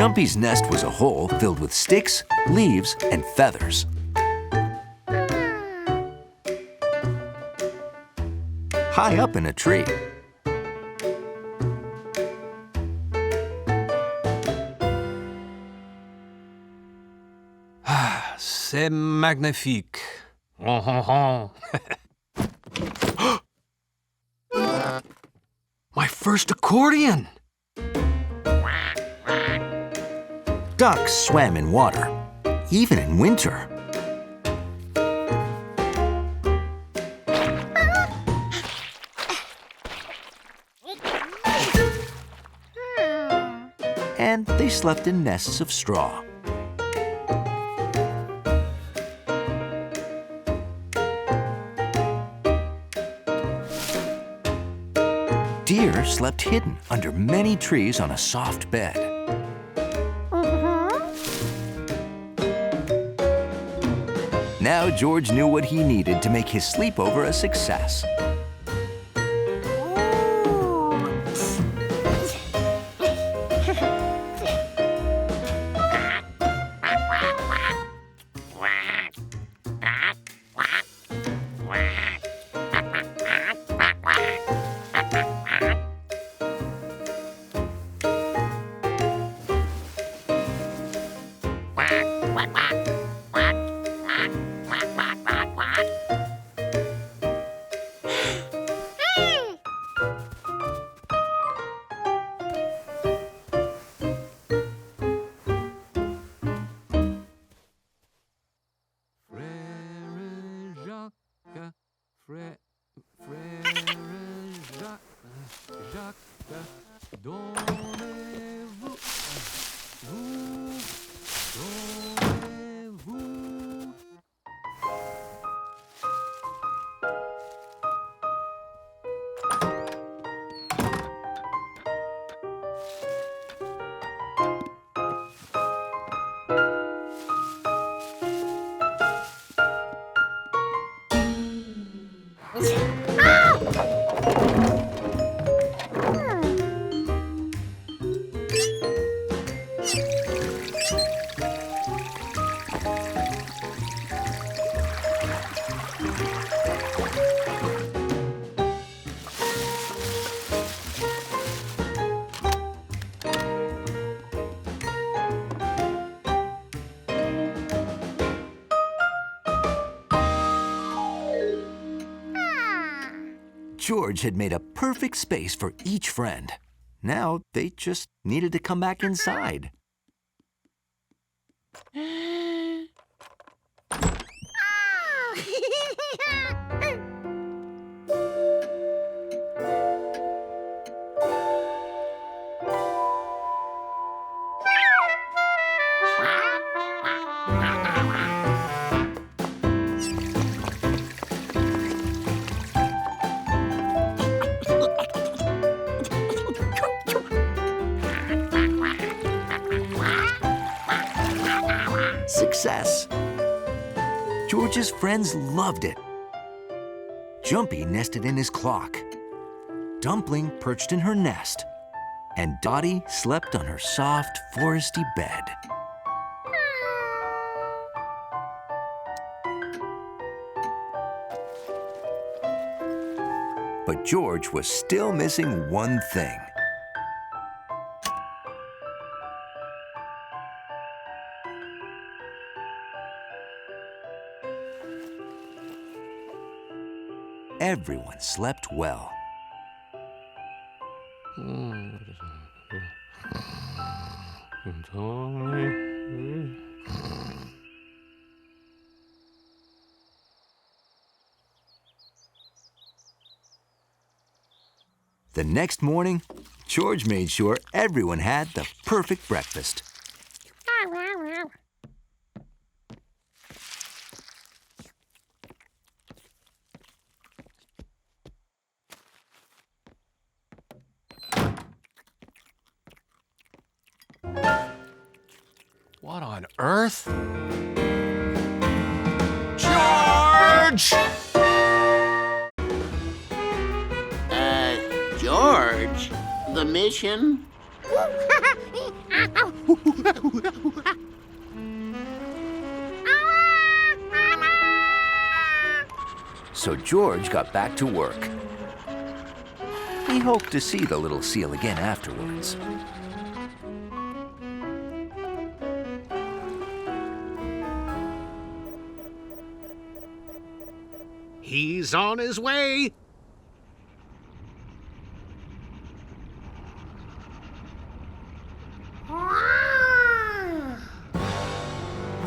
Jumpy's nest was a hole filled with sticks, leaves, and feathers. High up in a tree. C'est magnifique. My first accordion! Ducks swam in water, even in winter. And they slept in nests of straw. Deer slept hidden under many trees on a soft bed. Now George knew what he needed to make his sleepover a success. George had made a perfect space for each friend. Now they just needed to come back inside. Success! George's friends loved it. Jumpy nested in his clock. Dumpling perched in her nest. And Dottie slept on her soft, foresty bed. But George was still missing one thing. Everyone slept well. The next morning, George made sure everyone had the perfect breakfast. What on earth? George! George, the mission? So George got back to work. He hoped to see the little seal again afterwards. He's on his way.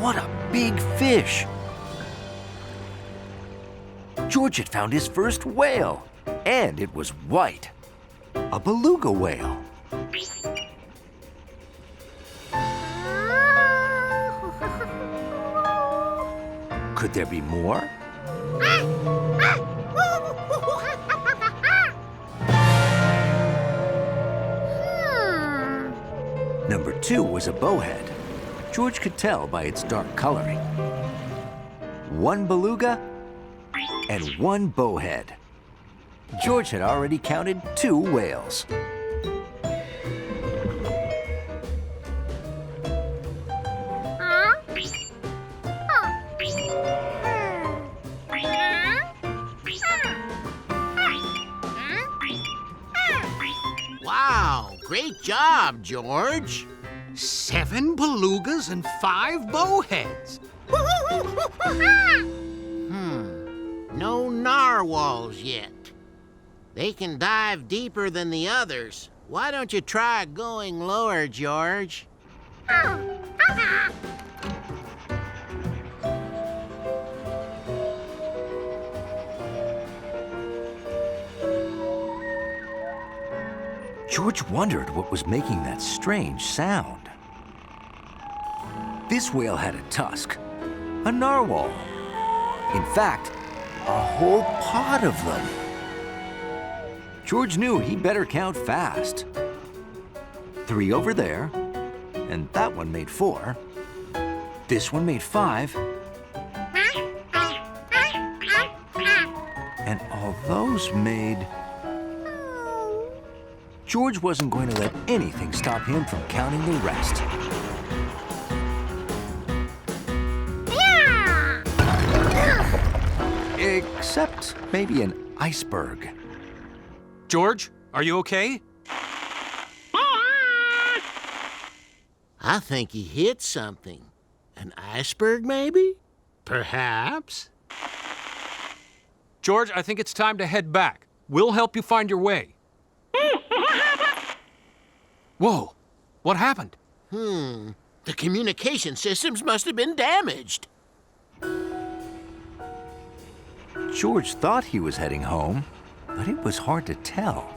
What a big fish! George had found his first whale, and it was white. A beluga whale. Could there be more? Number 2 was a bowhead. George could tell by its dark coloring. 1 beluga and 1 bowhead. George had already counted 2 whales. Wow, great job, George. 7 belugas and 5 bowheads. No narwhals yet. They can dive deeper than the others. Why don't you try going lower, George? George wondered what was making that strange sound. This whale had a tusk, a narwhal. In fact, a whole pod of them. George knew he'd better count fast. 3 over there, and that one made 4. This one made 5. And all those made... George wasn't going to let anything stop him from counting the rest. Except maybe an iceberg. George, are you okay? I think he hit something. An iceberg, maybe? Perhaps. George, I think it's time to head back. We'll help you find your way. Whoa, what happened? The communication systems must have been damaged. George thought he was heading home, but it was hard to tell.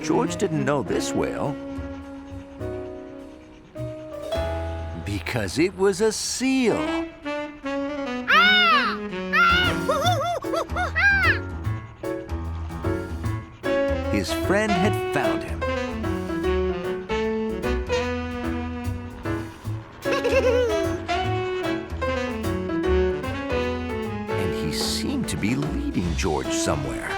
George didn't know this whale because it was a seal. His friend had found him. And he seemed to be leading George somewhere.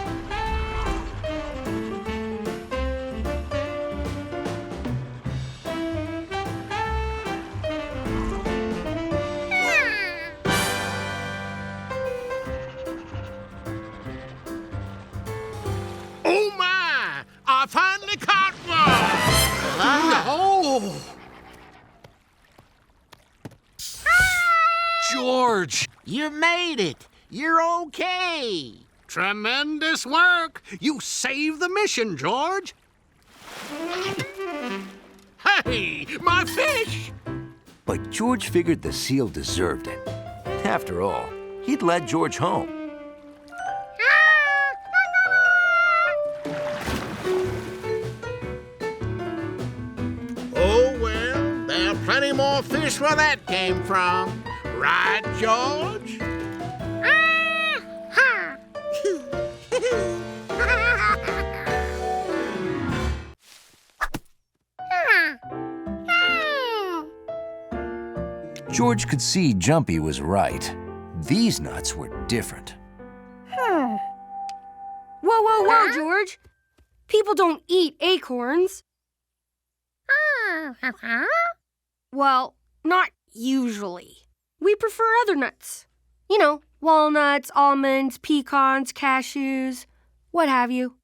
Oh my! I finally caught one! Oh! George! You made it! You're okay! Tremendous work! You saved the mission, George! Hey, my fish! But George figured the seal deserved it. After all, he'd led George home. Oh, well, there are plenty more fish where that came from. Right, George? George could see Jumpy was right. These nuts were different. Whoa, whoa, whoa, George. People don't eat acorns. Well, not usually. We prefer other nuts. You know, walnuts, almonds, pecans, cashews, what have you.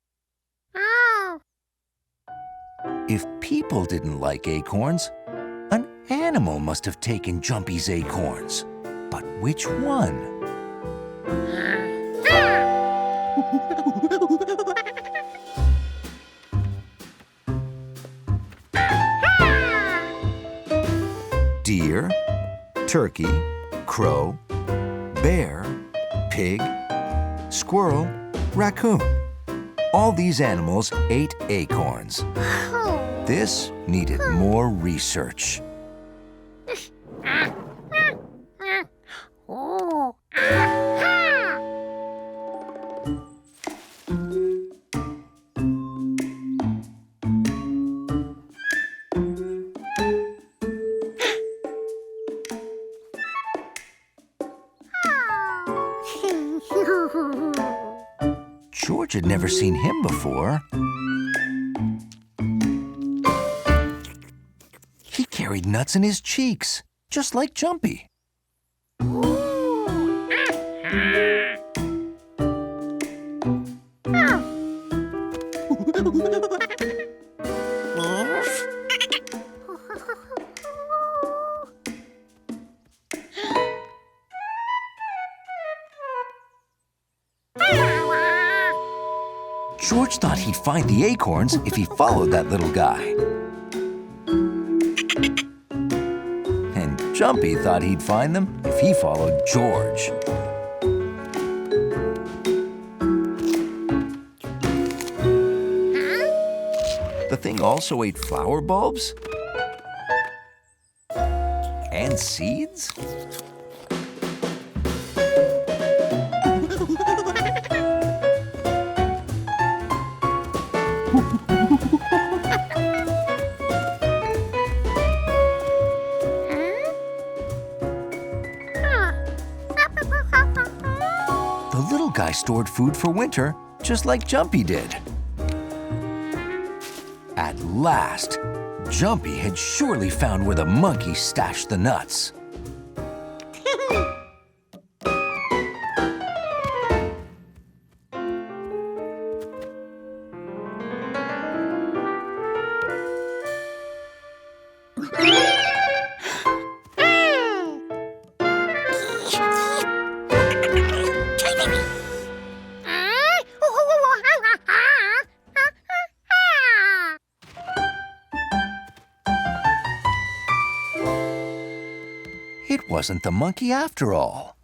If people didn't like acorns, an animal must have taken Jumpy's acorns. But which one? Deer, turkey, crow, bear, pig, squirrel, raccoon. All these animals ate acorns. This needed more research. George had never seen him before. He carried nuts in his cheeks, just like Jumpy. George thought he'd find the acorns if he followed that little guy. And Jumpy thought he'd find them if he followed George. The thing also ate flower bulbs and seeds. The little guy stored food for winter, just like Jumpy did. At last, Jumpy had surely found where the monkey stashed the nuts. It wasn't the monkey after all.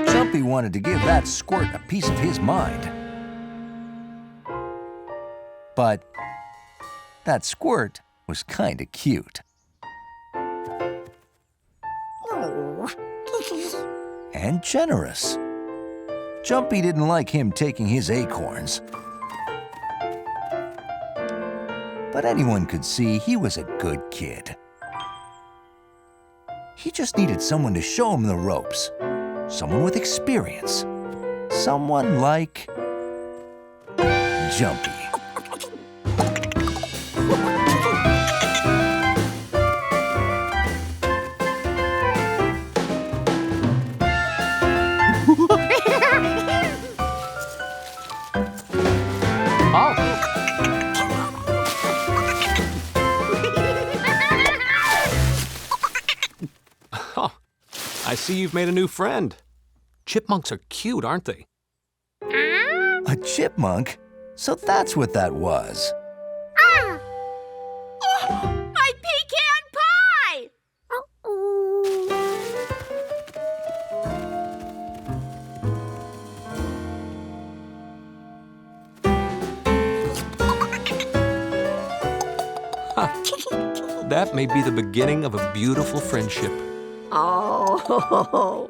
Jumpy wanted to give that squirt a piece of his mind. But that squirt was kinda cute. And generous. Jumpy didn't like him taking his acorns. But anyone could see he was a good kid. He just needed someone to show him the ropes. Someone with experience. Someone like Jumpy. I see you've made a new friend. Chipmunks are cute, aren't they? A chipmunk? So that's what that was. Oh, my pecan pie! That may be the beginning of a beautiful friendship. Oh.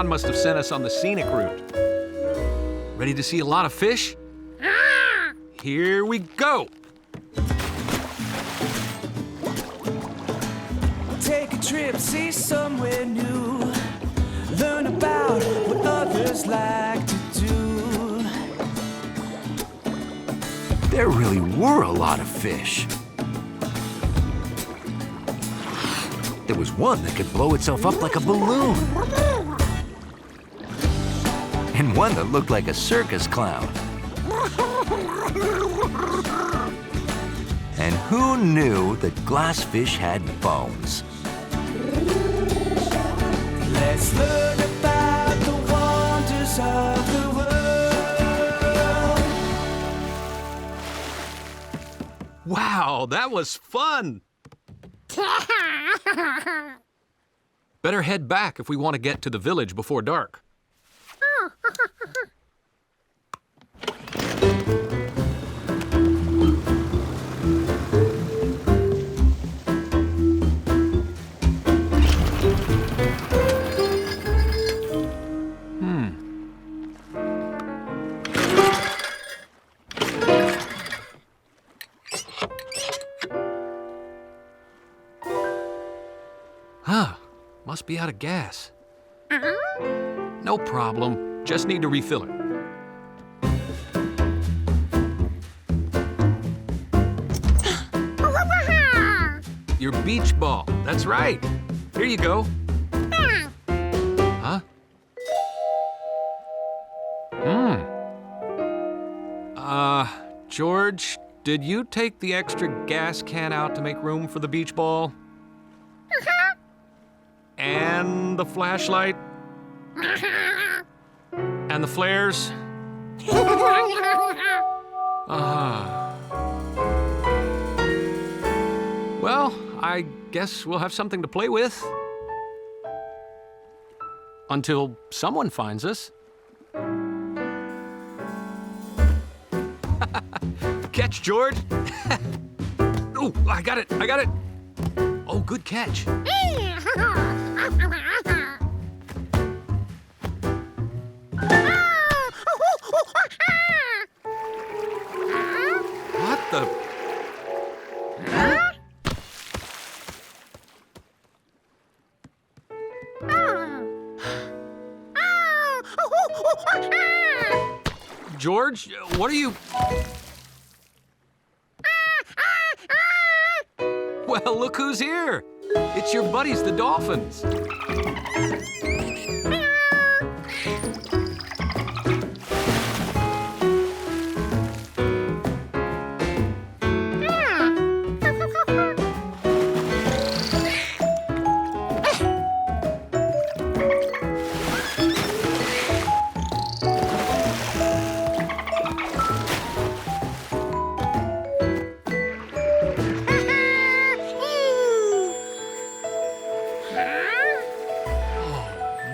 Don must have sent us on the scenic route. Ready to see a lot of fish? Here we go! Take a trip, see somewhere new. Learn about what others like to do. There really were a lot of fish. There was one that could blow itself up like a balloon. And one that looked like a circus clown. And who knew that glassfish had bones? Let's learn about the wonders of the world. Wow, that was fun! Better head back if we want to get to the village before dark. Must be out of gas. No problem. Just need to refill it. Your beach ball. That's right. Here you go. Huh? George, did you take the extra gas can out to make room for the beach ball? And the flashlight? And the flares? Well, I guess we'll have something to play with. Until someone finds us. Catch, George! Oh, I got it! Oh, good catch. What the? George, what are you? Well, look who's here. It's your buddies, the dolphins.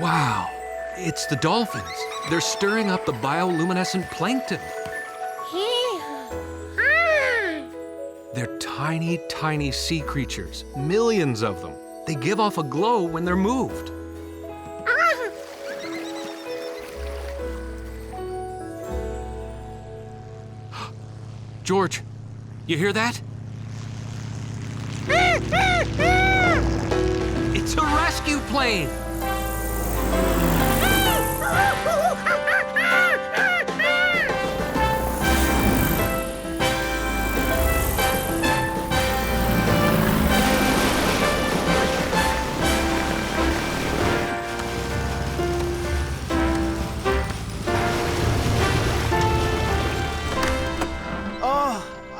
Wow, it's the dolphins. They're stirring up the bioluminescent plankton. They're tiny, tiny sea creatures, millions of them. They give off a glow when they're moved. George, you hear that? It's a rescue plane!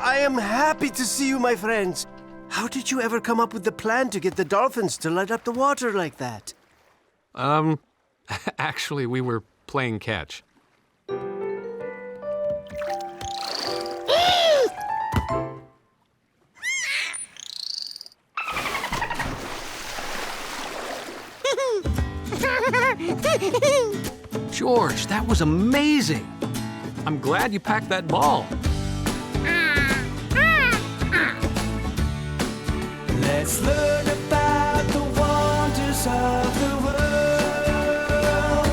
I am happy to see you, my friends. How did you ever come up with the plan to get the dolphins to light up the water like that? Actually, we were playing catch. George, that was amazing. I'm glad you packed that ball. Let's learn about the wonders of the world.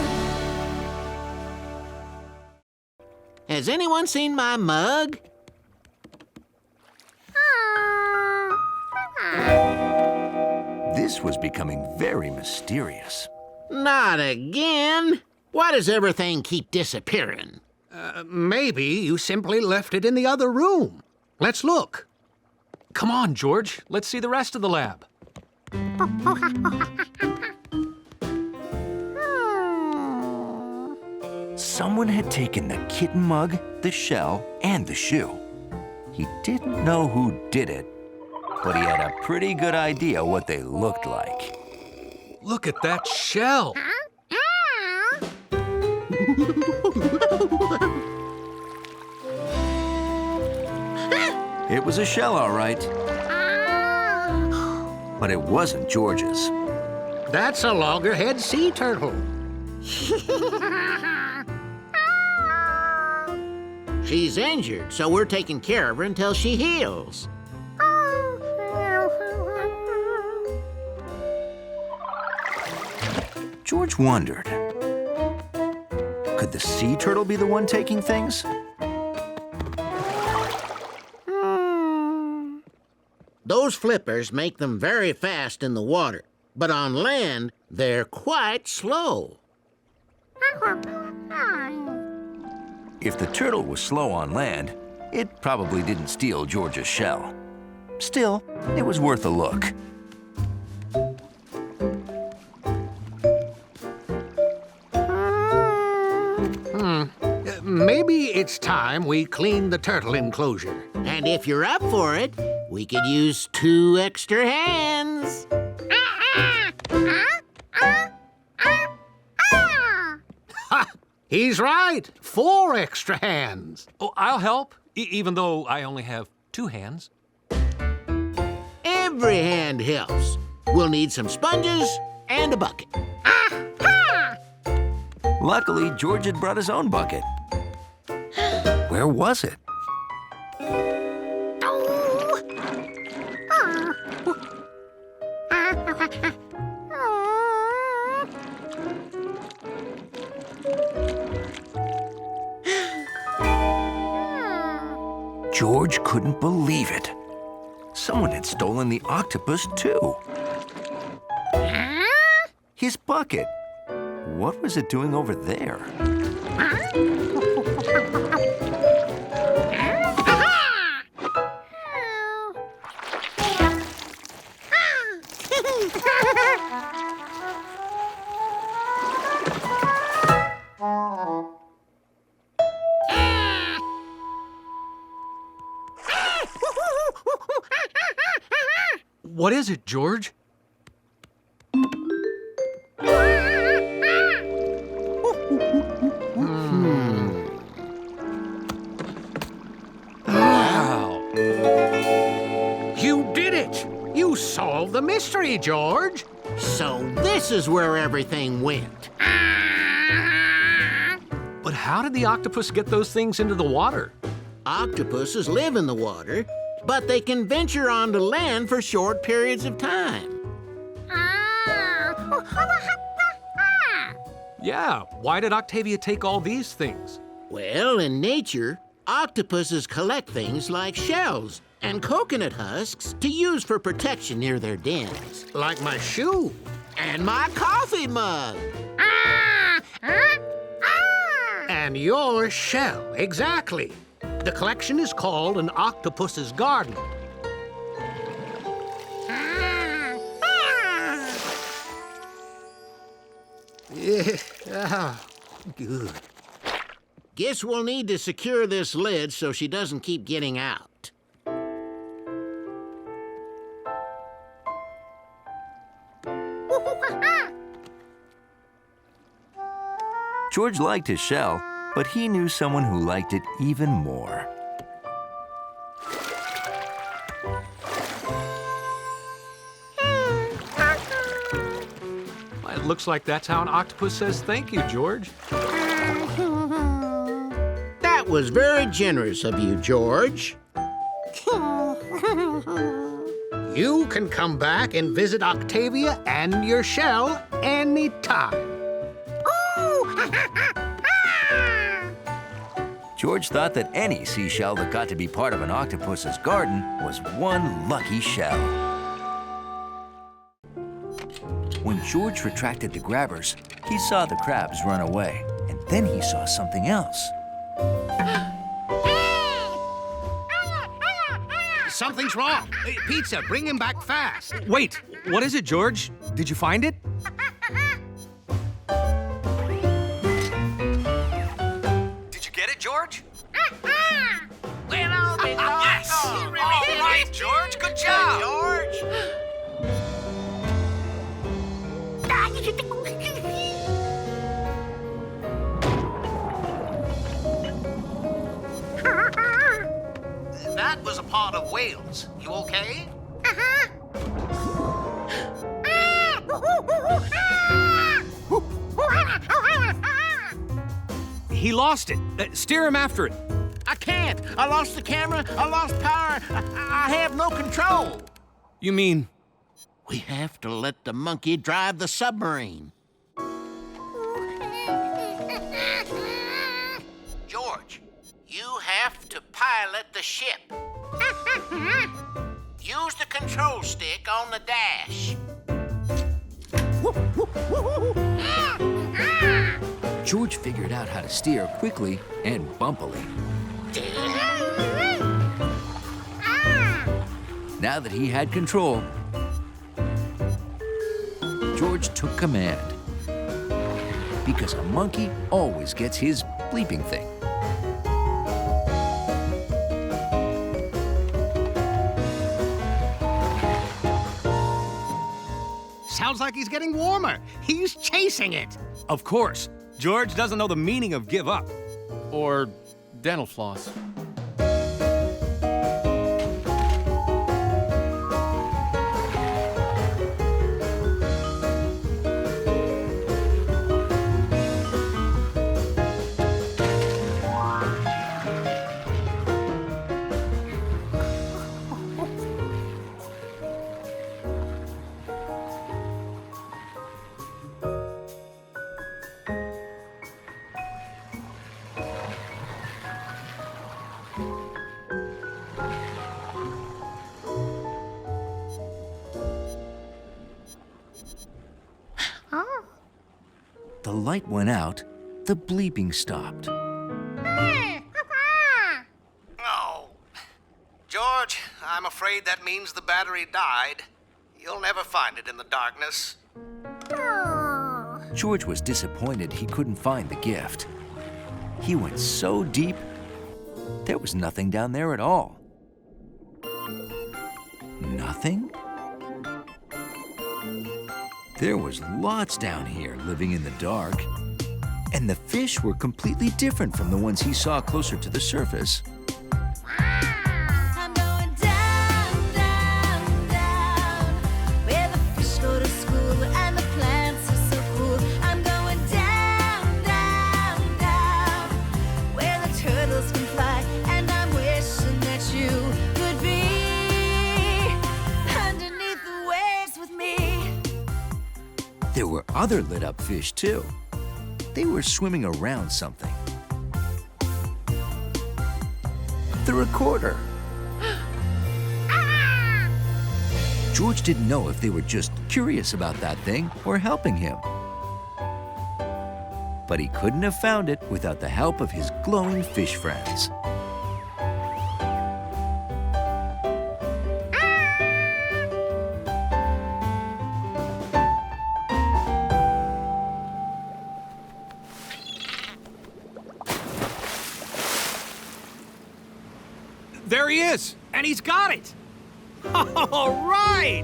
Has anyone seen my mug? This was becoming very mysterious. Not again. Why does everything keep disappearing? Maybe you simply left it in the other room. Let's look. Come on, George. Let's see the rest of the lab. Someone had taken the kitten mug, the shell, and the shoe. He didn't know who did it, but he had a pretty good idea what they looked like. Look at that shell. It was a shell, all right. But it wasn't George's. That's a loggerhead sea turtle. She's injured, so we're taking care of her until she heals. George wondered, could the sea turtle be the one taking things? Those flippers make them very fast in the water, but on land, they're quite slow. If the turtle was slow on land, it probably didn't steal George's shell. Still, it was worth a look. Maybe it's time we clean the turtle enclosure. And if you're up for it, we could use 2 extra hands. Ha! He's right. 4 extra hands. Oh, I'll help, even though I only have 2 hands. Every hand helps. We'll need some sponges and a bucket. Luckily, George had brought his own bucket. Where was it? George couldn't believe it. Someone had stolen the octopus, too. His bucket. What was it doing over there? What is it, George? Wow. You did it! You solved the mystery, George. So this is where everything went. But how did the octopus get those things into the water? Octopuses live in the water, but they can venture onto land for short periods of time. Yeah, why did Octavia take all these things? Well, in nature, octopuses collect things like shells and coconut husks to use for protection near their dens. Like my shoe. And my coffee mug. And your shell, exactly. The collection is called an octopus's garden. Yeah, good. Guess we'll need to secure this lid so she doesn't keep getting out. George liked his shell, but he knew someone who liked it even more. It looks like that's how an octopus says thank you, George. That was very generous of you, George. You can come back and visit Octavia and your shell anytime. George thought that any seashell that got to be part of an octopus's garden was one lucky shell. When George retracted the grabbers, he saw the crabs run away, and then he saw something else. Something's wrong. Hey, Pizza, bring him back fast. Wait, what is it, George? Did you find it? Did you get it, George? Yes! All right, George, good job! George! That was a part of Wales. You okay? He lost it. Steer him after it. I can't. I lost the camera. I lost power. I have no control. You mean... We have to let the monkey drive the submarine. George, you have to pilot the ship. Use the control stick on the dash. George figured out how to steer quickly and bumpily. Now that he had control, George took command. Because a monkey always gets his bleeping thing. Sounds like he's getting warmer. He's chasing it. Of course. George doesn't know the meaning of give up. Or dental floss. The light went out, the bleeping stopped. Oh. George, I'm afraid that means the battery died. You'll never find it in the darkness. George was disappointed he couldn't find the gift. He went so deep, there was nothing down there at all. Nothing? There was lots down here living in the dark. And the fish were completely different from the ones he saw closer to the surface. I'm going down, down, down, where the fish go to school and the plants are so cool. I'm going down, down, down, where the turtles can fly, and I'm wishing that you could be underneath the waves with me. There were other lit-up fish, too. They were swimming around something. The recorder. George didn't know if they were just curious about that thing or helping him. But he couldn't have found it without the help of his glowing fish friends. There he is, and he's got it. All right.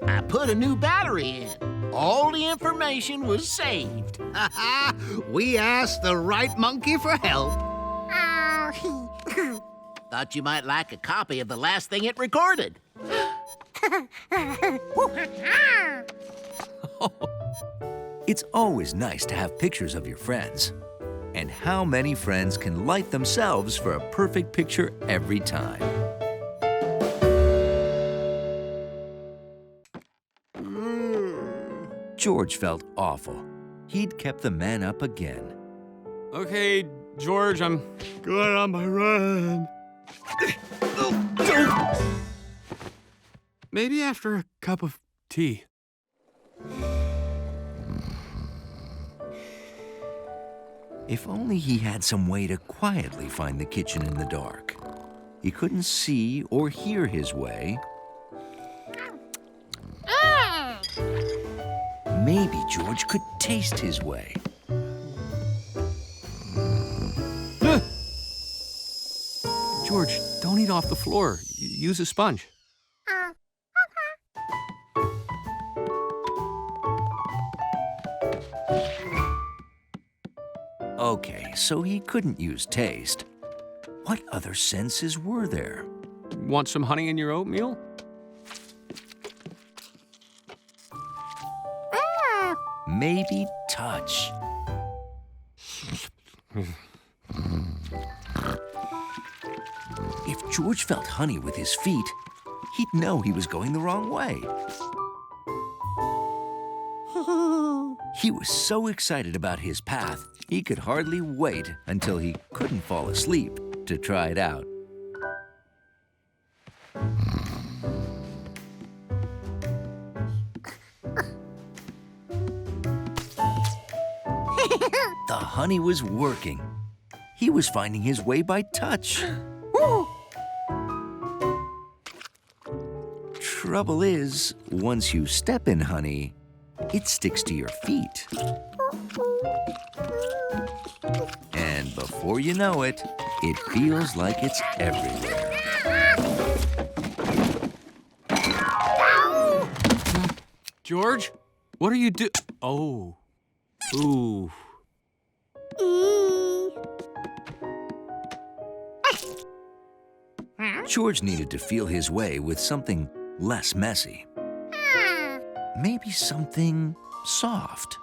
I put a new battery in. All the information was saved. We asked the right monkey for help. Thought you might like a copy of the last thing it recorded. It's always nice to have pictures of your friends. And how many friends can light themselves for a perfect picture every time? George felt awful. he'd kept the man up again. Okay, George, I'm going on my run. Maybe after a cup of tea. If only he had some way to quietly find the kitchen in the dark. He couldn't see or hear his way. Maybe George could taste his way. George, don't eat off the floor. Use a sponge. Okay, so he couldn't use taste. What other senses were there? Want some honey in your oatmeal? Maybe touch. If George felt honey with his feet, he'd know he was going the wrong way. He was so excited about his path, he could hardly wait until he couldn't fall asleep to try it out. The honey was working. He was finding his way by touch. Trouble is, once you step in honey, it sticks to your feet. And before you know it, it feels like it's everywhere. George, what are you doing? Oh. Ooh. George needed to feel his way with something less messy. Maybe something soft.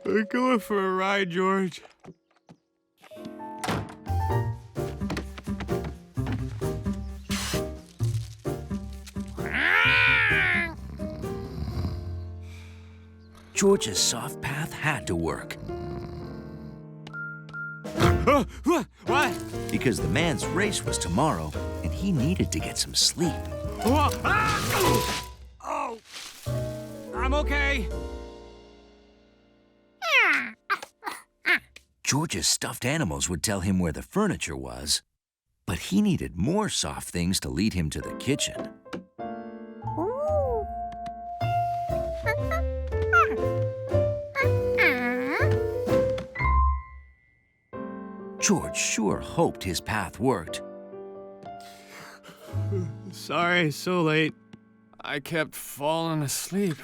We're going for a ride, George. George's soft path had to work. What? Because the man's race was tomorrow, and he needed to get some sleep. Oh, I'm okay. George's stuffed animals would tell him where the furniture was, but he needed more soft things to lead him to the kitchen. George sure hoped his path worked. Sorry, so late. I kept falling asleep.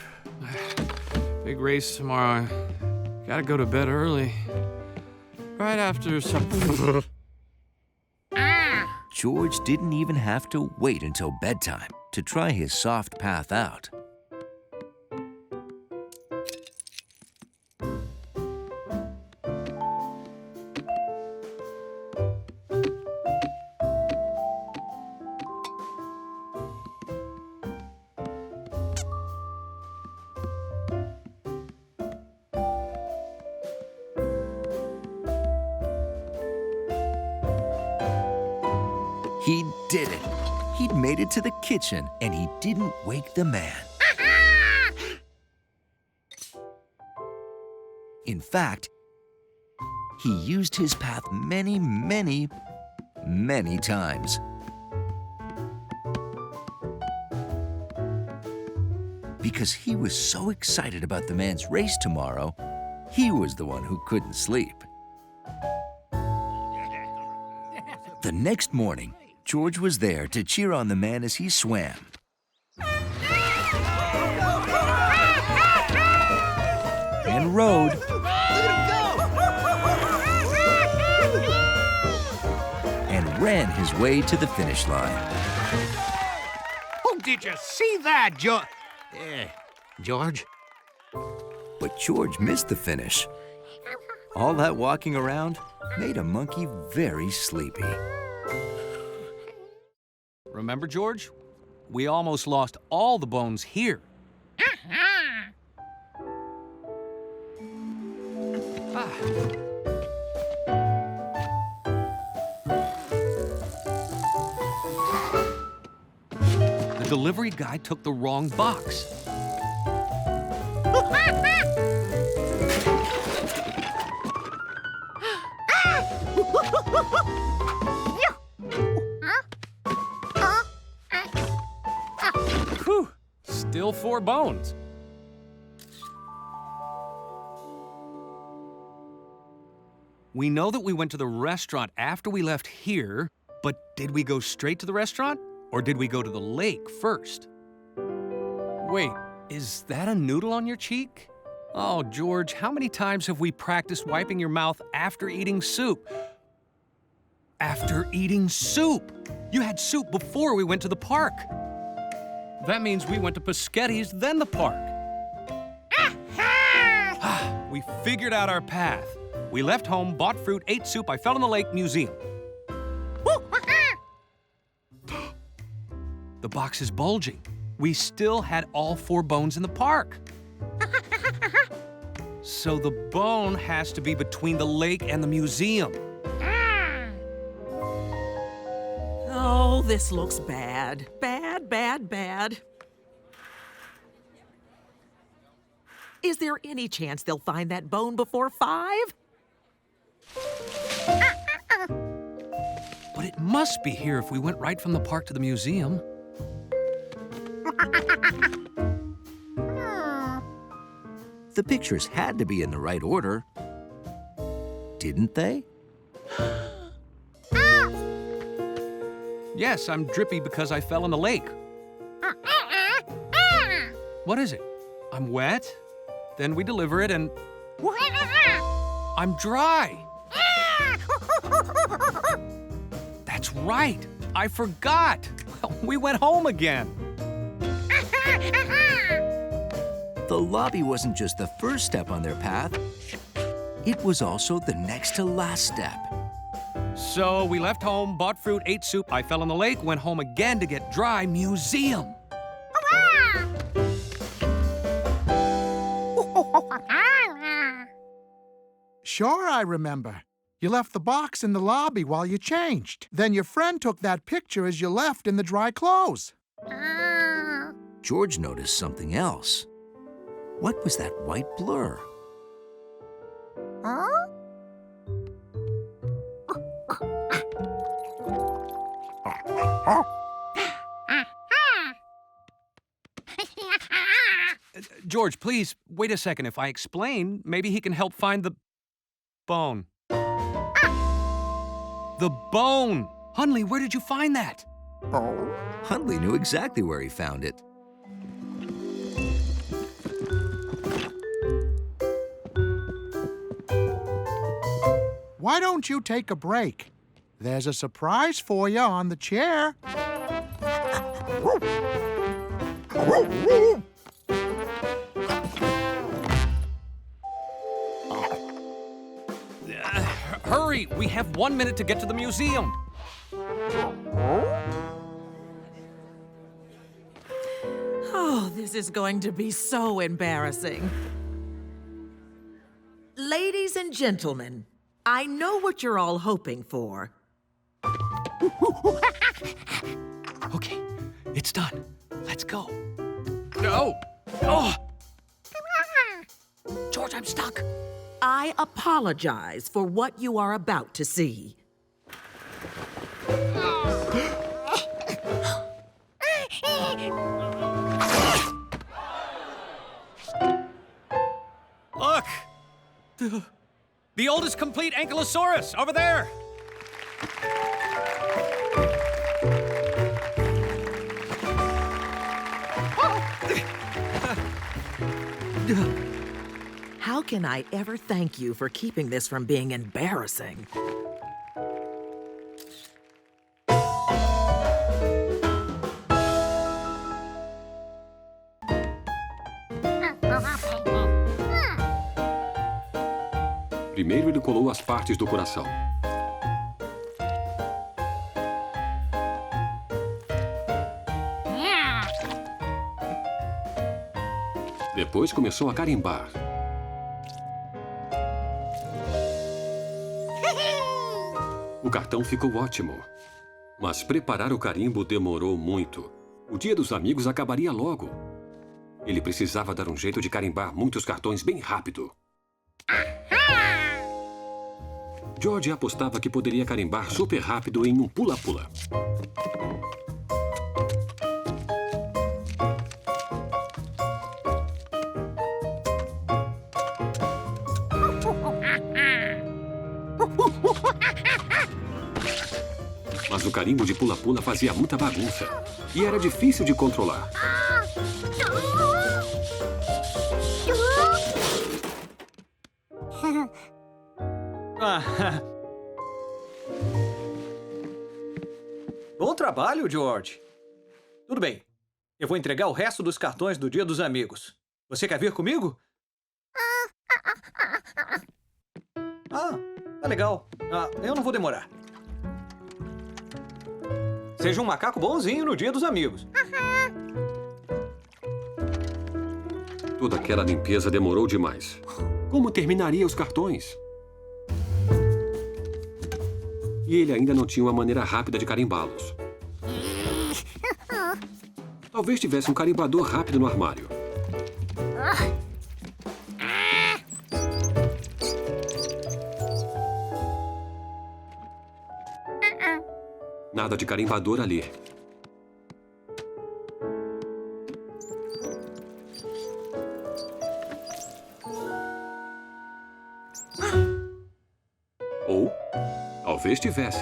Big race tomorrow. Gotta go to bed early. Right after supper. George didn't even have to wait until bedtime to try his soft path out. He did it. He'd made it to the kitchen, and he didn't wake the man. In fact, he used his path many, many, many times. Because he was so excited about the man's race tomorrow, he was the one who couldn't sleep. The next morning, George was there to cheer on the man as he swam. And rode. And ran his way to the finish line. Oh, did you see that, George? But George missed the finish. All that walking around made a monkey very sleepy. Remember, George? We almost lost all the bones here. The delivery guy took the wrong box. Whew, still 4 bones. We know that we went to the restaurant after we left here, but did we go straight to the restaurant? Or did we go to the lake first? Wait, is that a noodle on your cheek? Oh, George, how many times have we practiced wiping your mouth after eating soup? After eating soup! You had soup before we went to the park. That means we went to Paschetti's, then the park. We figured out our path. We left home, bought fruit, ate soup, I fell in the lake, museum. The box is bulging. We still had all 4 bones in the park. So the bone has to be between the lake and the museum. Oh, this looks bad. Bad, bad, bad. Is there any chance they'll find that bone before 5? But it must be here if we went right from the park to the museum. The pictures had to be in the right order. Didn't they? Yes, I'm drippy because I fell in the lake. What is it? I'm wet? Then we deliver it and... I'm dry. That's right. I forgot. We went home again. The lobby wasn't just the first step on their path. It was also the next to last step. So we left home, bought fruit, ate soup, I fell in the lake, went home again to get dry, museum. Sure, I remember. You left the box in the lobby while you changed. Then your friend took that picture as you left in the dry clothes. George noticed something else. What was that white blur? George, please, wait a second. If I explain, maybe he can help find the bone. The bone! Hundley, where did you find that? Hundley knew exactly where he found it. Why don't you take a break? There's a surprise for you on the chair. Hurry! We have 1 minute to get to the museum. Oh, this is going to be so embarrassing. Ladies and gentlemen, I know what you're all hoping for. Okay, it's done. Let's go. No! Oh! George, I'm stuck. I apologize for what you are about to see. Look! The oldest complete ankylosaurus, over there! How can I ever thank you for keeping this from being embarrassing? Primeiro ele colou as partes do coração. depois começou a carimbar. O cartão ficou ótimo. Mas preparar o carimbo demorou muito. O dia dos amigos acabaria logo. Ele precisava dar um jeito de carimbar muitos cartões bem rápido. George apostava que poderia carimbar super rápido em um pula-pula. Mas o carimbo de pula-pula fazia muita bagunça. E era difícil de controlar. Bom trabalho, George. Tudo bem. Eu vou entregar o resto dos cartões do Dia dos Amigos. Você quer vir comigo? Tá legal. Eu não vou demorar. Seja um macaco bonzinho no Dia dos Amigos. Toda aquela limpeza demorou demais. Como terminaria os cartões? E ele ainda não tinha uma maneira rápida de carimbá-los. Talvez tivesse um carimbador rápido no armário. Nada de carimbador ali. Ou talvez tivesse.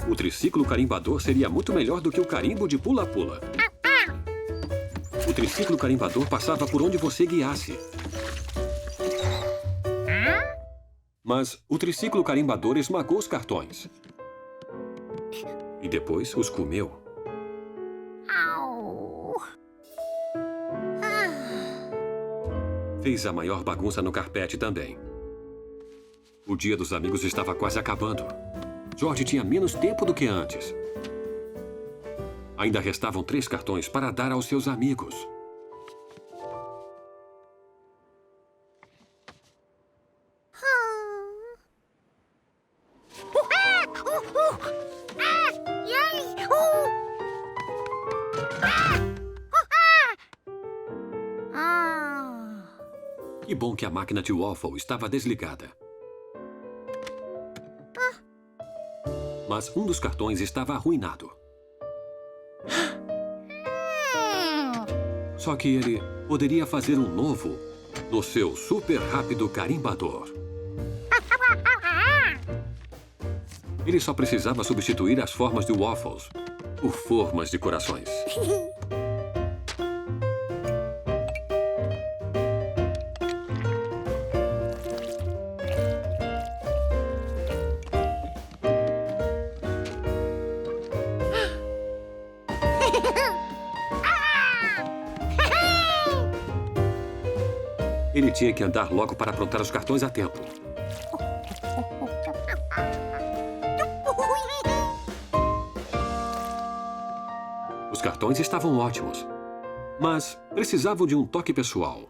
O triciclo carimbador seria muito melhor do que o carimbo de pula-pula. O triciclo carimbador passava por onde você guiasse. Mas o triciclo carimbador esmagou os cartões. E depois os comeu. Fez a maior bagunça no carpete também. O Dia dos Amigos estava quase acabando. George tinha menos tempo do que antes. Ainda restavam 3 cartões para dar aos seus amigos. Que bom que a máquina de waffle estava desligada. Mas um dos cartões estava arruinado. Só que ele poderia fazer um novo no seu super rápido carimbador. Ele só precisava substituir as formas de waffles por formas de corações. Ele tinha que andar logo para aprontar os cartões a tempo. Os cartões estavam ótimos, mas precisavam de um toque pessoal.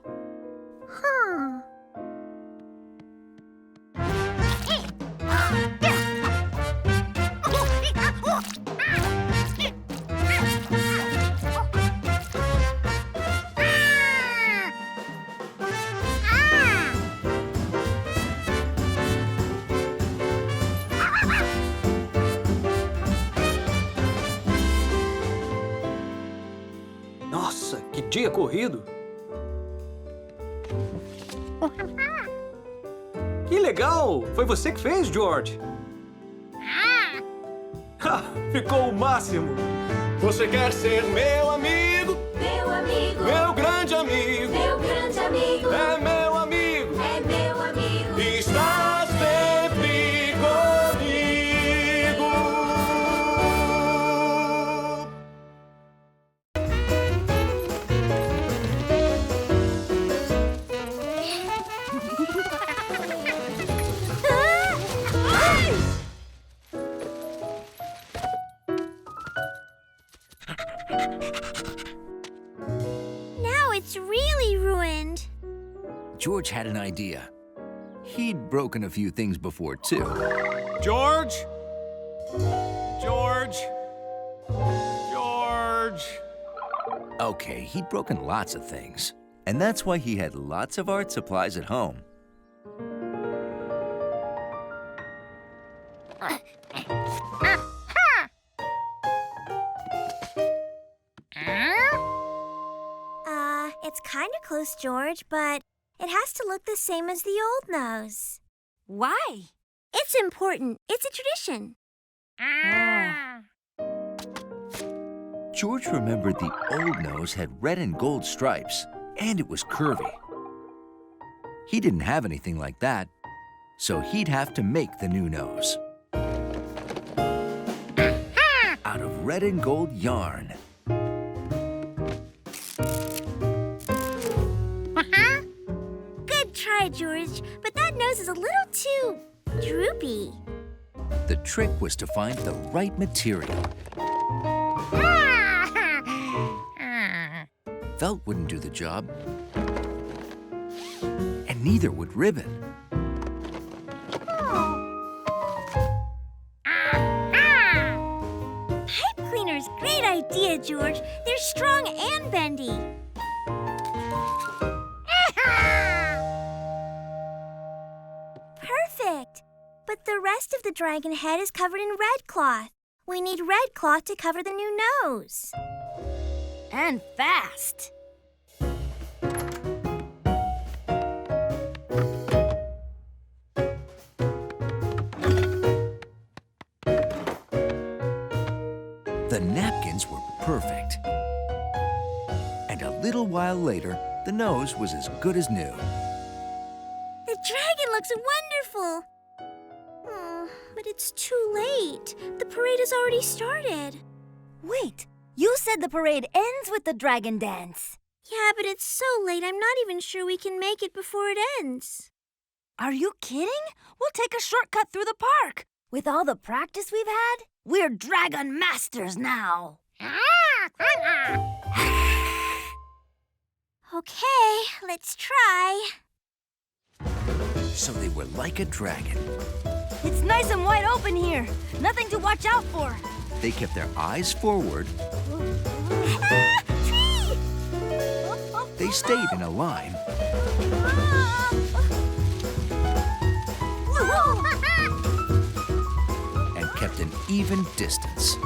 Nossa, que dia corrido! Que legal! Foi você que fez, George? Ficou o máximo! Você quer ser meu amigo? Meu amigo. Meu grande amigo. Meu grande amigo. É meu amigo. É meu amigo. Está sempre comigo. Now it's really ruined. George had an idea. He'd broken a few things before, too. George? George? George? Okay, he'd broken lots of things. And that's why he had lots of art supplies at home. It's kind of close, George, but it has to look the same as the old nose. Why? It's important. It's a tradition. George remembered the old nose had red and gold stripes, and it was curvy. He didn't have anything like that, so he'd have to make the new nose. Out of red and gold yarn. Good try, George, but that nose is a little too droopy. The trick was to find the right material. Felt wouldn't do the job, and neither would ribbon. Pipe cleaner's great idea, George. They're strong and bendy. Perfect. But the rest of the dragon head is covered in red cloth. We need red cloth to cover the new nose. And fast. The napkins were perfect. And a little while later, the nose was as good as new. The dragon looks wonderful. But it's too late. The parade has already started. Wait, you said the parade ends with the dragon dance. Yeah, but it's so late, I'm not even sure we can make it before it ends. Are you kidding? We'll take a shortcut through the park. With all the practice we've had, we're dragon masters now. Okay, let's try. So they were like a dragon. It's nice and wide open here. Nothing to watch out for. They kept their eyes forward. Tree! They stayed in a line. And kept an even distance.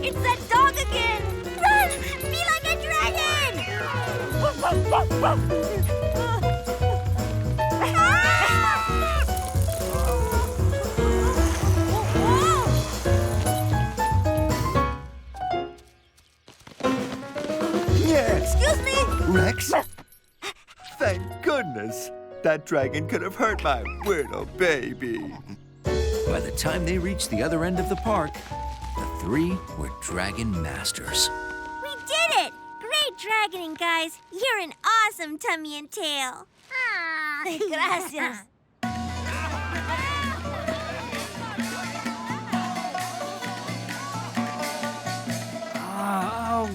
It's that dog again! Run! Be like a dragon! Excuse me? Rex? Thank goodness. That dragon could have hurt my little baby. By the time they reached the other end of the park, the three were dragon masters. We did it! Great dragoning, guys. You're an awesome tummy and tail. Gracias.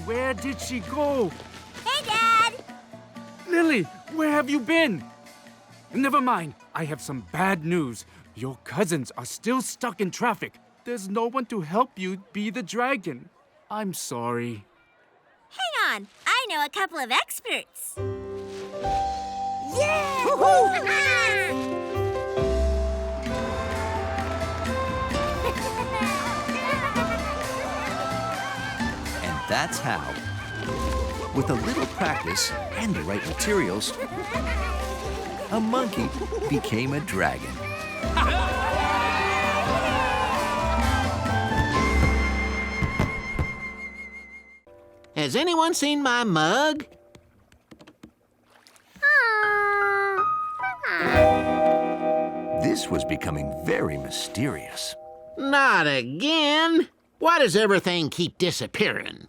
Where did she go? Hey, Dad! Lily, where have you been? Never mind. I have some bad news. Your cousins are still stuck in traffic. There's no one to help you be the dragon. I'm sorry. Hang on. I know a couple of experts. Yeah! And that's how, with a little practice and the right materials, a monkey became a dragon. Has anyone seen my mug? This was becoming very mysterious. Not again. Why does everything keep disappearing?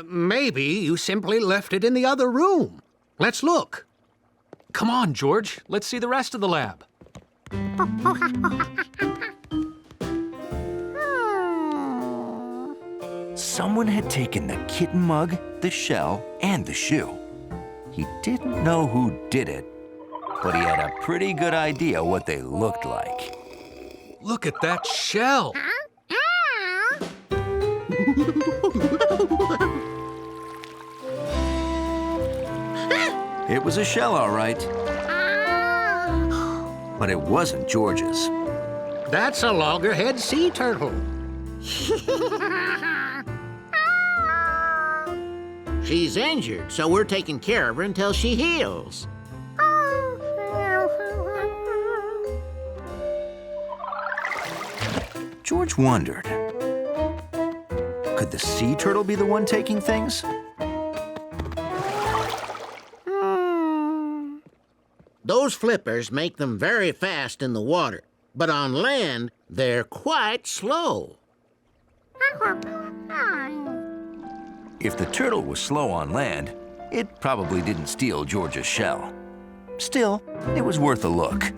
Maybe you simply left it in the other room. Let's look. Come on, George. Let's see the rest of the lab. Someone had taken the kitten mug, the shell, and the shoe. He didn't know who did it, but he had a pretty good idea what they looked like. Look at that shell. It was a shell, all right. But it wasn't George's. That's a loggerhead sea turtle. She's injured, so we're taking care of her until she heals. George wondered, could the sea turtle be the one taking things? Those flippers make them very fast in the water, but on land, they're quite slow. If the turtle was slow on land, it probably didn't steal George's shell. Still, it was worth a look.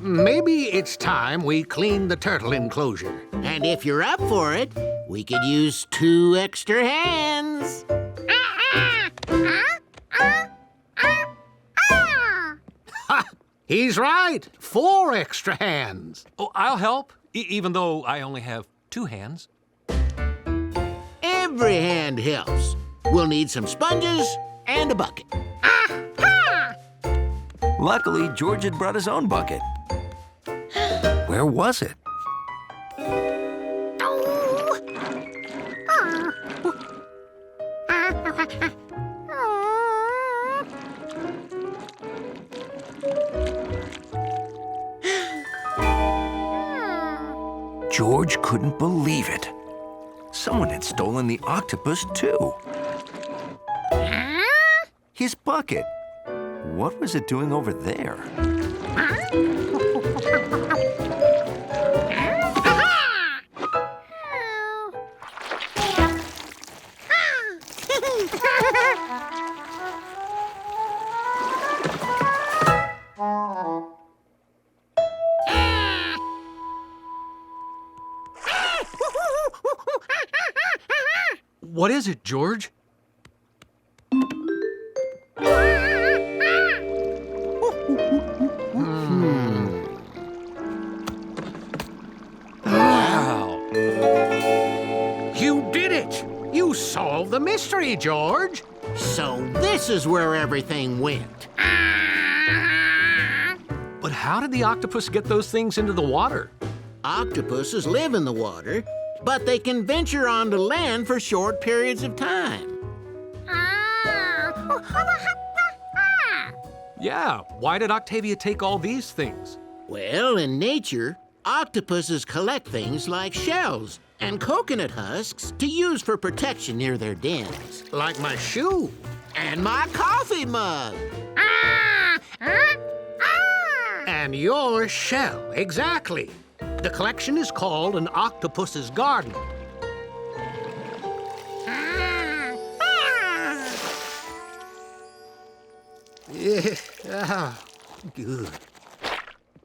Maybe it's time we clean the turtle enclosure. And if you're up for it, we could use 2 extra hands. He's right. 4 extra hands. Oh, I'll help, even though I only have 2 hands. Every hand helps. We'll need some sponges and a bucket. Luckily, George had brought his own bucket. Where was it? George couldn't believe it. Someone had stolen the octopus, too. His bucket. What was it doing over there? What is it, George? Wow. You did it! You solved the mystery, George. So this is where everything went. But how did the octopus get those things into the water? Octopuses live in the water, but they can venture onto land for short periods of time. Yeah, why did Octavia take all these things? Well, in nature, octopuses collect things like shells and coconut husks to use for protection near their dens. Like my shoe. And my coffee mug. And your shell, exactly. The collection is called an octopus's garden. Good.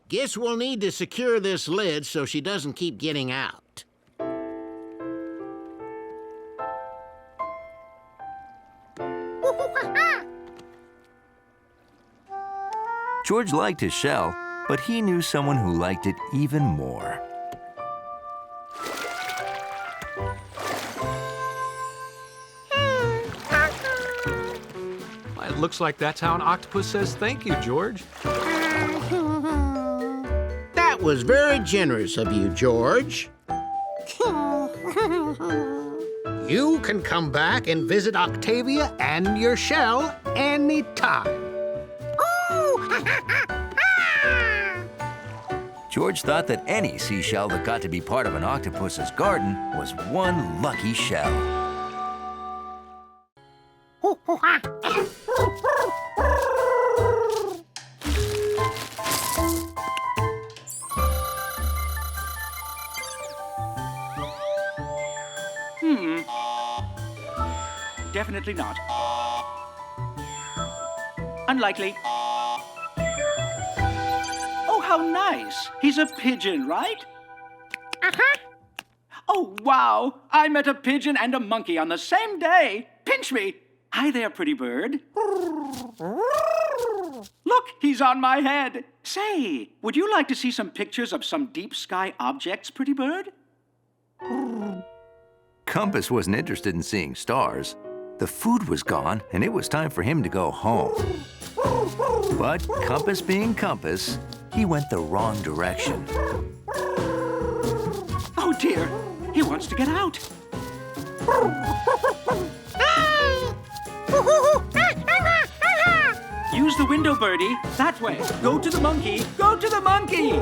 Guess we'll need to secure this lid so she doesn't keep getting out. George liked his shell, but he knew someone who liked it even more. It looks like that's how an octopus says thank you, George. That was very generous of you, George. You can come back and visit Octavia and your shell anytime. George thought that any seashell that got to be part of an octopus's garden was one lucky shell. Definitely not. Unlikely. Oh, how nice. He's a pigeon, right? Oh, wow. I met a pigeon and a monkey on the same day. Pinch me. Hi there, pretty bird. Look, he's on my head. Say, would you like to see some pictures of some deep sky objects, pretty bird? Compass wasn't interested in seeing stars. The food was gone, and it was time for him to go home. But Compass being Compass, he went the wrong direction. Oh, dear. He wants to get out. Use the window, birdie. That way. Go to the monkey. Go to the monkey.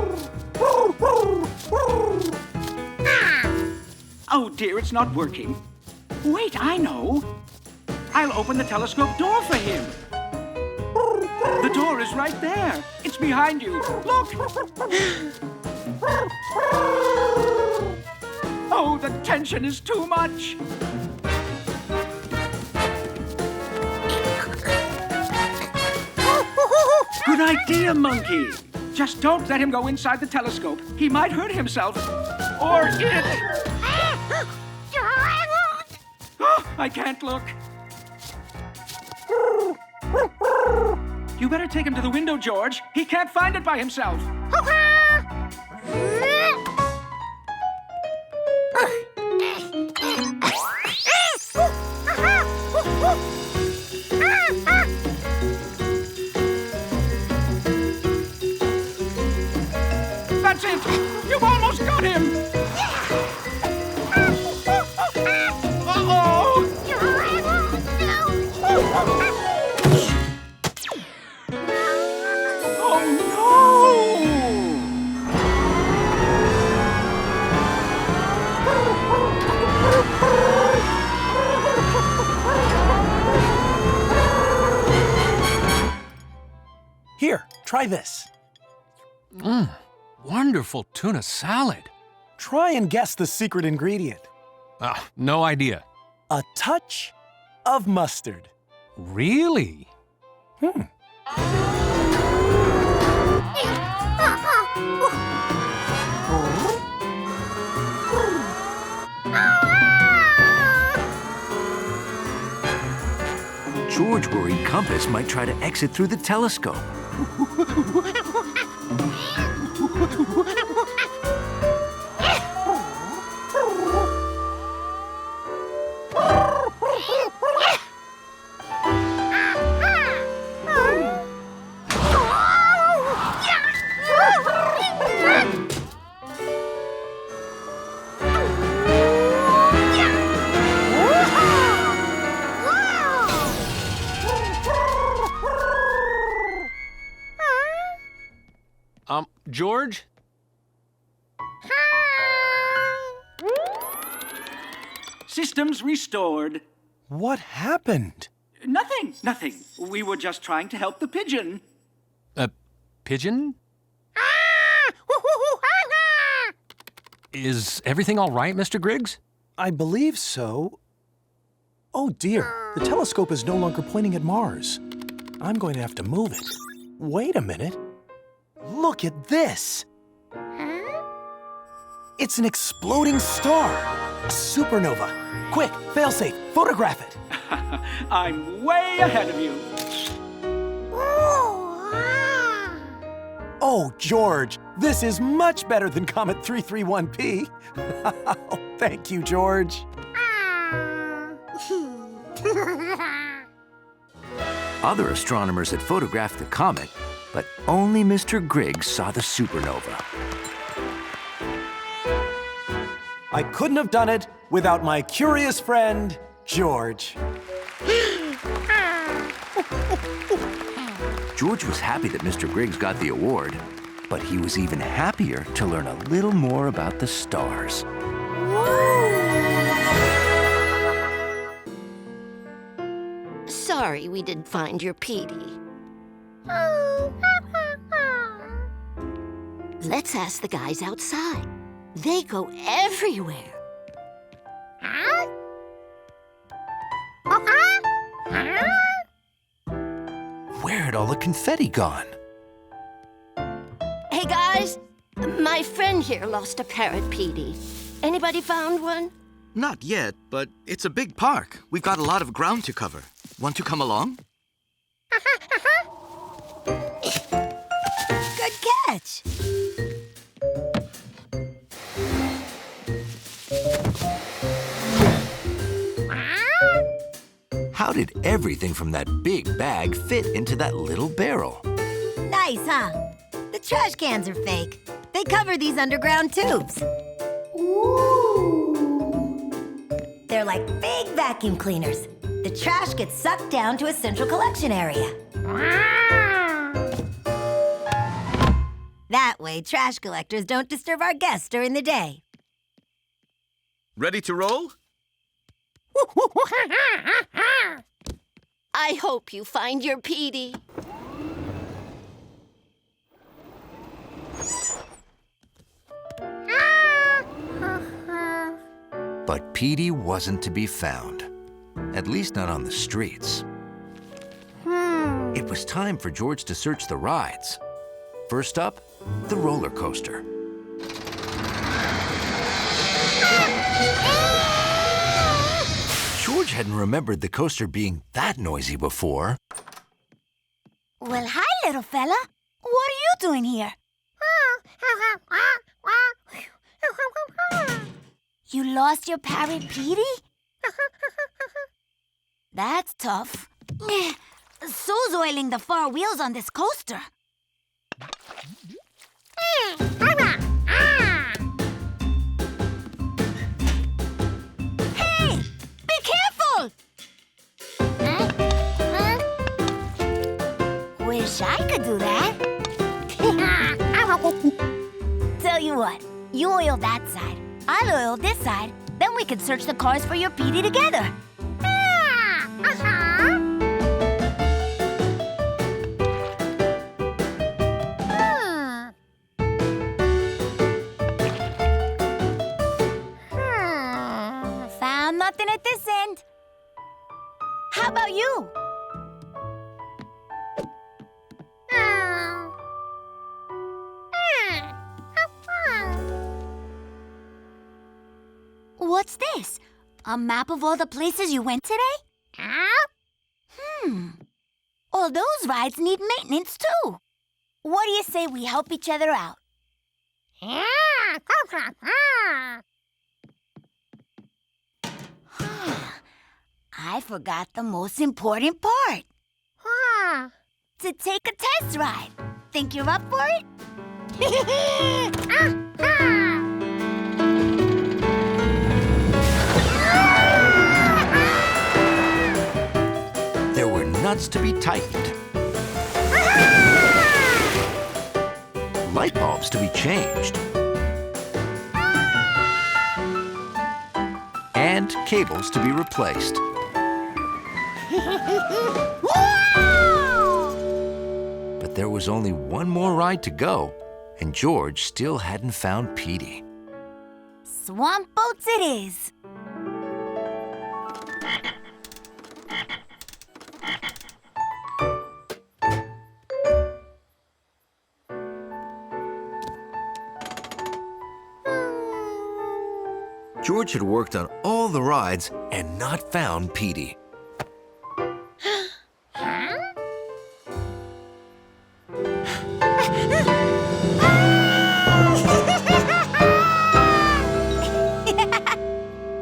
Oh, dear, it's not working. Wait, I know. I'll open the telescope door for him. The door is right there. It's behind you. Look. Oh, the tension is too much. Good idea, monkey. Just don't let him go inside the telescope. He might hurt himself. Or it. Oh, I can't look. You better take him to the window, George. He can't find it by himself. That's it! You've almost got him! Uh-oh! Oh, Here, try this. Wonderful tuna salad. Try and guess the secret ingredient. No idea. A touch of mustard. Really? George worried Compass might try to exit through the telescope. George? Systems restored. What happened? Nothing. We were just trying to help the pigeon. A pigeon? Is everything all right, Mr. Griggs? I believe so. Oh dear, the telescope is no longer pointing at Mars. I'm going to have to move it. Wait a minute. Look at this. It's an exploding star. A supernova. Quick, failsafe, photograph it. I'm way ahead of you. Oh, George, this is much better than Comet 331P. Thank you, George. Other astronomers had photographed the comet, but only Mr. Griggs saw the supernova. I couldn't have done it without my curious friend, George. George was happy that Mr. Griggs got the award, but he was even happier to learn a little more about the stars. Sorry we didn't find your Petey. Let's ask the guys outside. They go everywhere. all the confetti gone? Hey, guys. My friend here lost a parrot, Petey. Anybody found one? Not yet, but it's a big park. We've got a lot of ground to cover. Want to come along? Good catch. How did everything from that big bag fit into that little barrel? Nice, huh? The trash cans are fake. They cover these underground tubes. Ooh. They're like big vacuum cleaners. The trash gets sucked down to a central collection area. That way, trash collectors don't disturb our guests during the day. Ready to roll? I hope you find your Petey. But Petey wasn't to be found. At least not on the streets. It was time for George to search the rides. First up, the roller coaster. George hadn't remembered the coaster being that noisy before. Well, hi, little fella. What are you doing here? You lost your parrot, Petey? That's tough. So's oiling the far wheels on this coaster. Hey! Be careful! Wish I could do that. Tell you what, you oil that side, I'll oil this side, then we can search the cars for your Petey together. Found nothing at this end. How about you? What's this? A map of all the places you went today? All those rides need maintenance too. What do you say we help each other out? I forgot the most important part. To take a test ride. Think you're up for it? There were nuts to be tightened. Light bulbs to be changed. And cables to be replaced. But there was only one more ride to go, and George still hadn't found Petey. Swamp boats it is. George had worked on all the rides and not found Petey.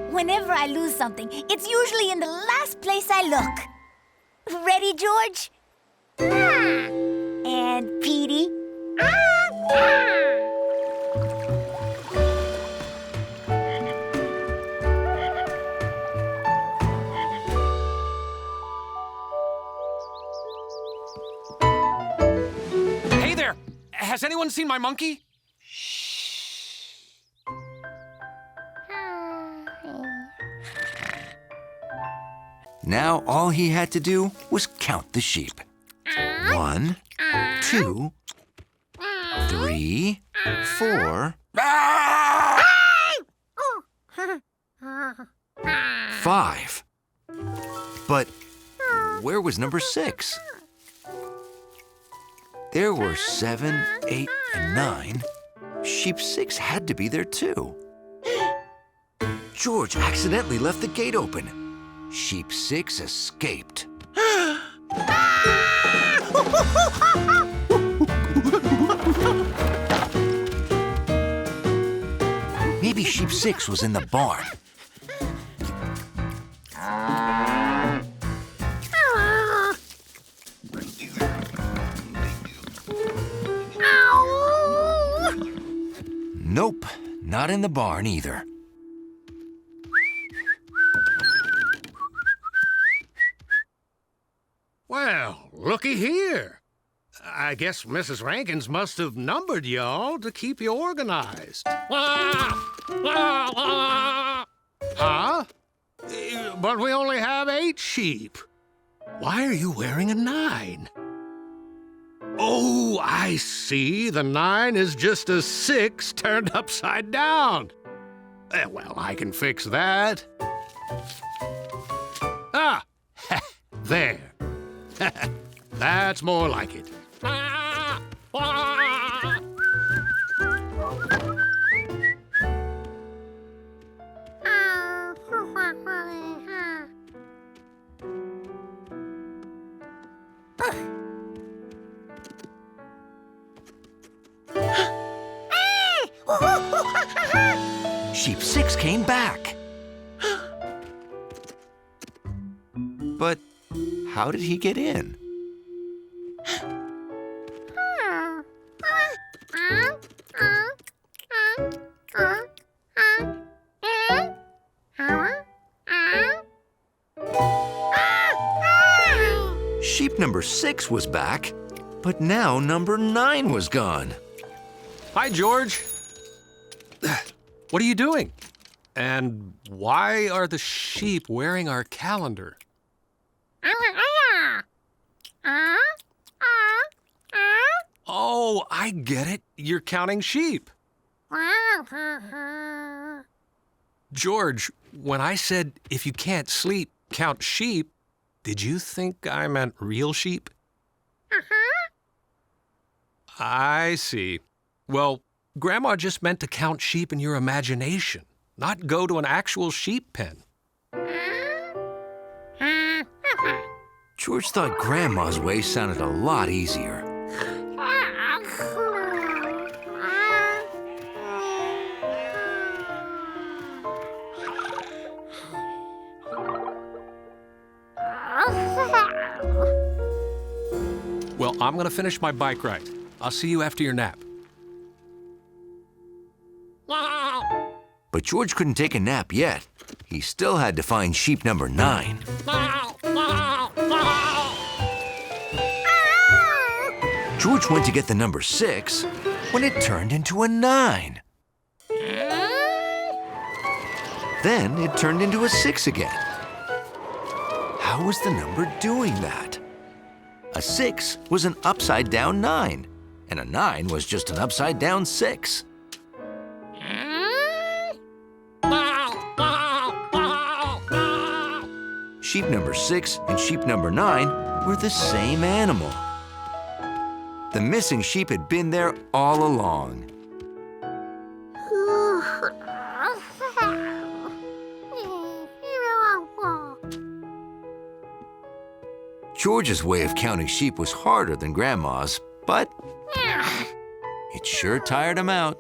Whenever I lose something, it's usually in the last place I look. Ready, George? And Petey? Hey there! Has anyone seen my monkey? Now all he had to do was count the sheep. 1, 2, 3, 4, 5. But where was number 6? There were 7, 8, and 9. Sheep 6 had to be there too. George accidentally left the gate open. Sheep 6 escaped. Maybe Sheep 6 was in the barn. Nope, not in the barn either. Well, looky here. I guess Mrs. Rankins must have numbered y'all to keep you organized. Huh? But we only have 8 sheep. Why are you wearing a 9? Oh, I see. The 9 is just a 6 turned upside down. Well, I can fix that. Ah, there. That's more like it. Sheep 6 came back. But how did he get in? Sheep number 6 was back, but now number 9 was gone. Hi, George. What are you doing? And why are the sheep wearing our calendar? Oh, I get it. You're counting sheep. George, when I said if you can't sleep, count sheep, did you think I meant real sheep? I see. Well, Grandma just meant to count sheep in your imagination, not go to an actual sheep pen. George thought Grandma's way sounded a lot easier. Well, I'm gonna finish my bike ride. I'll see you after your nap. But George couldn't take a nap yet. He still had to find sheep number 9. George went to get the number 6 when it turned into a 9. Then it turned into a 6 again. How was the number doing that? A 6 was an upside-down 9, and a 9 was just an upside-down 6. Sheep number 6 and sheep number 9 were the same animal. The missing sheep had been there all along. George's way of counting sheep was harder than Grandma's, but it sure tired him out.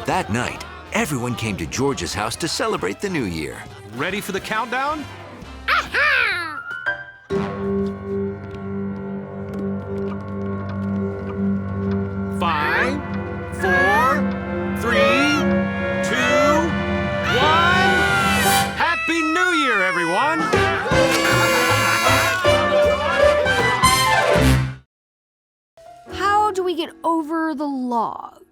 That night, everyone came to George's house to celebrate the new year. Ready for the countdown? 5, 4, 3, 2, 1. Happy New Year, everyone! How do we get over the log?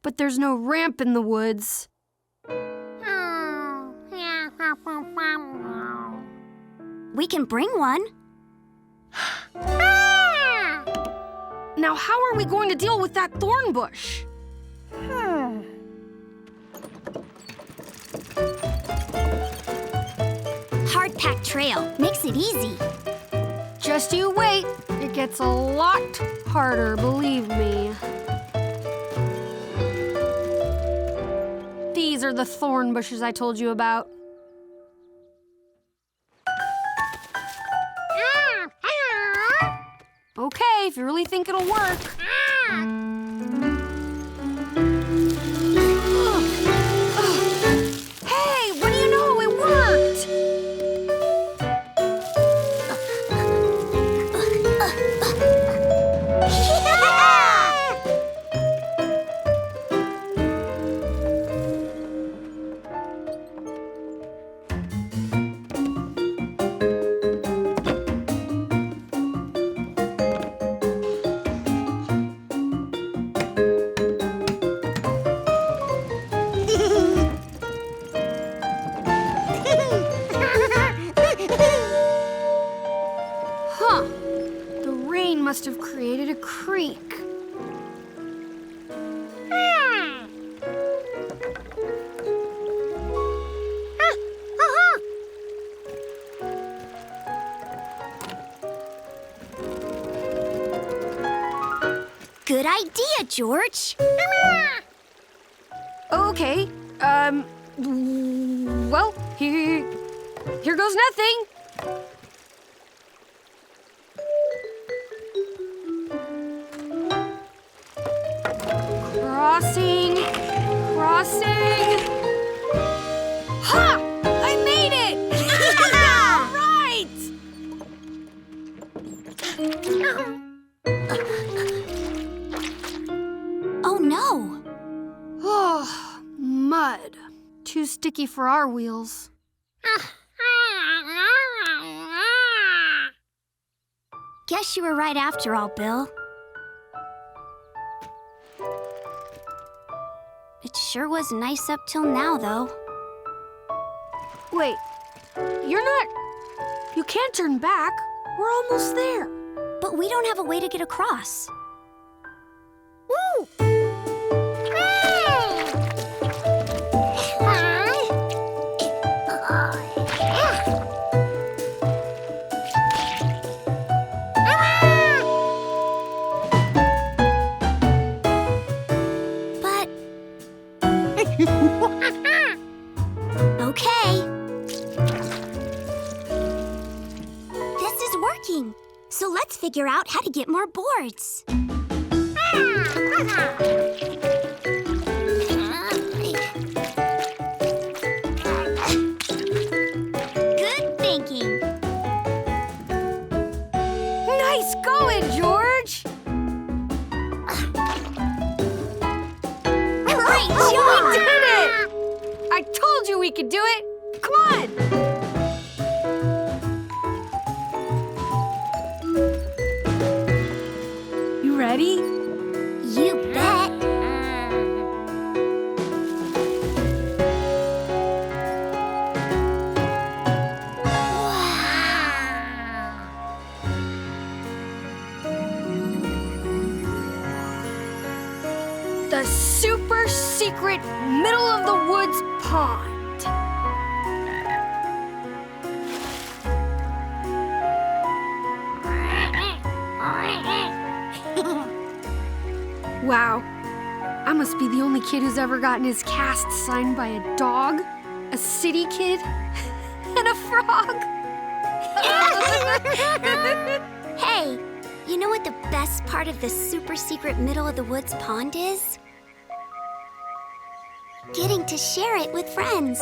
But there's no ramp in the woods. we can bring one. Now, how are we going to deal with that thorn bush? Hard-packed trail makes it easy. Just you wait. It gets a lot harder, believe me. These are the thorn bushes I told you about. Okay, if you really think it'll work. Hey, what do you know? It worked! Huh. The rain must have created a creek. Good idea, George. Okay, well, here goes nothing. Crossing. Ha! I made it! All right! Oh, no. Oh, mud. Too sticky for our wheels. Guess you were right after all, Bill. It sure was nice up till now, though. Wait, you can't turn back. We're almost there. But we don't have a way to get across. Woo! Okay. This is working. So let's figure out how to get more boards. Good thinking. Nice going, George! Great We job! did it! I told you we could do it! Come on! You ready? You bet. The super secret middle of the woods pond. Wow, I must be the only kid who's ever gotten his cast signed by a dog, a city kid, and a frog. Hey, you know what the best part of the super secret middle of the woods pond is? Getting to share it with friends.